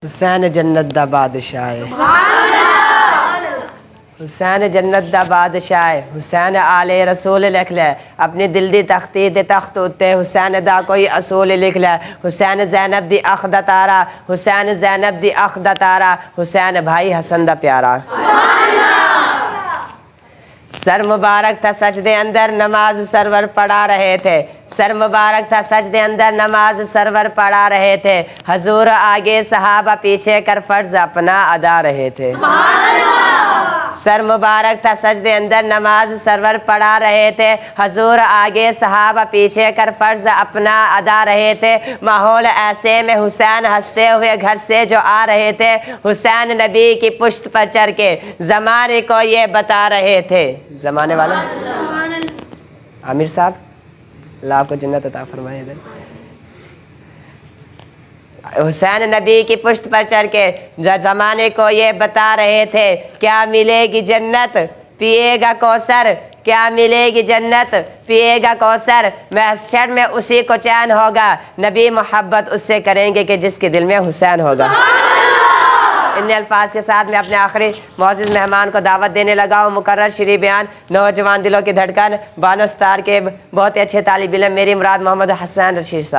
حسین جنت دا بادشاہ ہے، حسین جنت دا بادشاہ ہے۔ حسین آل رسول لکھ لے اپنی دل دی تختی دے تخت اتے، حسین دا کوئی اصول لکھ لے۔ حسین زینب دی اخ دا تارا، حسین زینب دی اخ دا تارا، حسین بھائی حسن دا پیارا۔ سر مبارک تھا سجدے اندر نماز سرور پڑھا رہے تھے، سر مبارک تھا سجدے اندر نماز سرور پڑھا رہے تھے، حضور آگے صحابہ پیچھے کر فرض اپنا ادا رہے تھے۔ سر مبارک تھا سجدے اندر نماز سرور پڑھا رہے تھے، حضور آگے صحابہ پیچھے کر فرض اپنا ادا رہے تھے۔ ماحول ایسے میں حسین ہنستے ہوئے گھر سے جو آ رہے تھے، حسین نبی کی پشت پر چڑھ کے زمانے کو یہ بتا رہے تھے۔ زمانے والا عامر صاحب، اللہ آپ کو جنت عطا فرمائے۔ ادھر حسین نبی کی پشت پر چڑھ کے زمانے کو یہ بتا رہے تھے، کیا ملے گی جنت پیے گا کوثر، کیا ملے گی جنت پیے گا کوثر، محشر میں اسی کو چین ہوگا، نبی محبت اس سے کریں گے کہ جس کے دل میں حسین ہوگا۔ ان الفاظ کے ساتھ میں اپنے آخری معزز مہمان کو دعوت دینے لگا ہوں۔ مقرر شرعی بیان نوجوان دلوں کی دھڑکن بانو ستار کے بہت ہی اچھے طالب علم میری مراد محمد حسین رشید صاحب۔